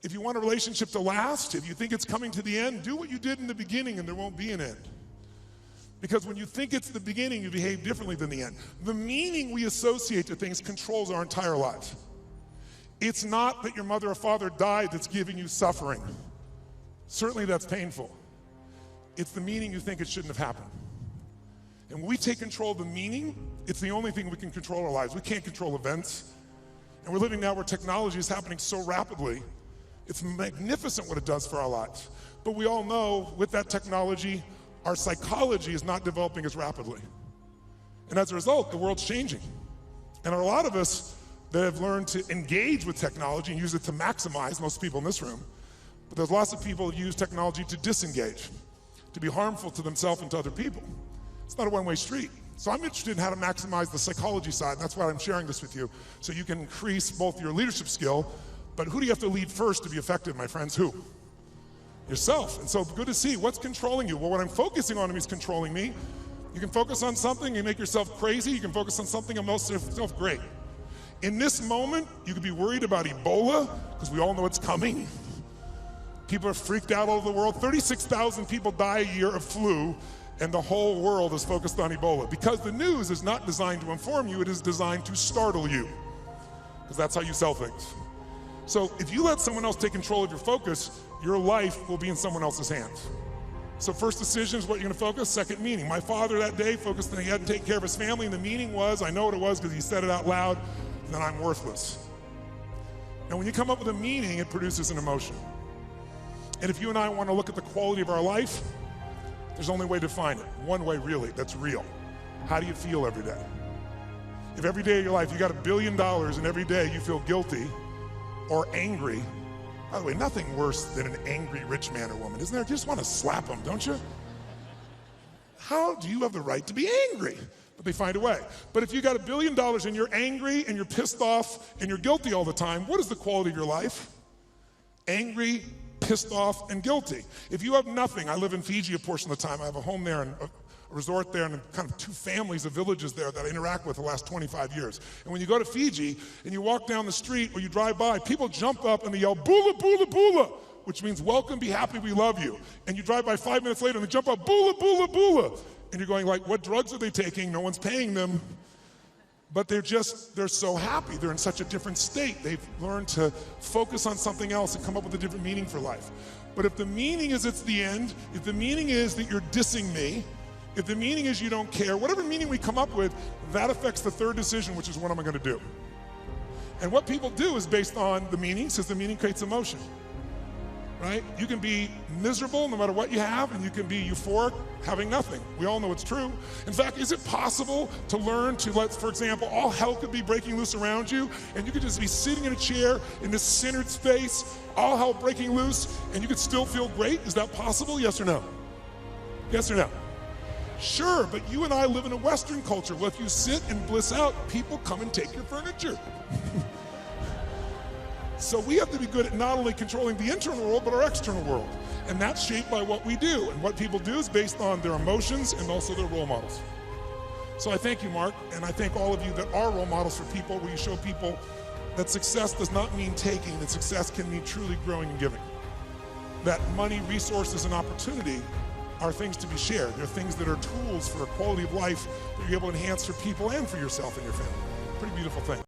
If you want a relationship to last, if you think it's coming to the end, do what you did in the beginning and there won't be an end. Because when you think it's the beginning, you behave differently than the end. The meaning we associate to things controls our entire lives. It's not that your mother or father died that's giving you suffering. Certainly that's painful. It's the meaning you think it shouldn't have happened. And when we take control of the meaning, it's the only thing we can control our lives. We can't control events. And we're living now where technology is happening so rapidly. It's magnificent what it does for our lives. But we all know with that technology, our psychology is not developing as rapidly. And as a result, the world's changing. And there are a lot of us that have learned to engage with technology and use it to maximize, most people in this room. But there's lots of people who use technology to disengage, to be harmful to themselves and to other people. It's not a one-way street. So I'm interested in how to maximize the psychology side, and that's why I'm sharing this with you, so you can increase both your leadership skill, but who do you have to lead first to be effective, my friends? Who? Yourself. And so good to see. What's controlling you? Well, what I'm focusing on is controlling me. You can focus on something, you make yourself crazy. You can focus on something and make yourself great. In this moment, you could be worried about Ebola, because we all know it's coming. People are freaked out all over the world. 36,000 people die a year of flu, and the whole world is focused on Ebola. Because the news is not designed to inform you, it is designed to startle you. Because that's how you sell things. So if you let someone else take control of your focus, your life will be in someone else's hands. So first decision is what you're gonna focus, second meaning. My father that day focused on he hadn't taken care of his family, and the meaning was, I know what it was because he said it out loud, then I'm worthless. And when you come up with a meaning, it produces an emotion. And if you and I wanna look at the quality of our life, there's only a way to define it. One way really, that's real. How do you feel every day? If every day of your life you got $1 billion and every day you feel guilty or angry, by the way, nothing worse than an angry rich man or woman, isn't there? You just want to slap them, don't you? How do you have the right to be angry? But they find a way. But if you got $1 billion and you're angry and you're pissed off and you're guilty all the time, what is the quality of your life? Angry, pissed off, and guilty. If you have nothing, I live in Fiji a portion of the time. I have a home there and a resort there and kind of 2 families of villages there that I interact with the last 25 years. And when you go to Fiji and you walk down the street or you drive by, people jump up and they yell, "Bula, bula, bula," which means welcome, be happy, we love you. And you drive by 5 minutes later and they jump up, "Bula, bula, bula." And you're going like, what drugs are they taking? No one's paying them. But they're so happy. They're in such a different state. They've learned to focus on something else and come up with a different meaning for life. But if the meaning is it's the end, if the meaning is that you're dissing me, if the meaning is you don't care, whatever meaning we come up with, that affects the third decision, which is what am I gonna do? And what people do is based on the meaning, since the meaning creates emotion, right? You can be miserable no matter what you have, and you can be euphoric having nothing. We all know it's true. In fact, is it possible to learn to for example, all hell could be breaking loose around you, and you could just be sitting in a chair in this centered space, all hell breaking loose, and you could still feel great? Is that possible, yes or no? Yes or no? Sure, but you and I live in a Western culture. Well, if you sit and bliss out, people come and take your furniture. So we have to be good at not only controlling the internal world, but our external world. And that's shaped by what we do. And what people do is based on their emotions and also their role models. So I thank you, Mark, and I thank all of you that are role models for people, where you show people that success does not mean taking, that success can mean truly growing and giving. That money, resources, and opportunity are things to be shared. They're things that are tools for a quality of life that you're able to enhance for people and for yourself and your family. Pretty beautiful thing.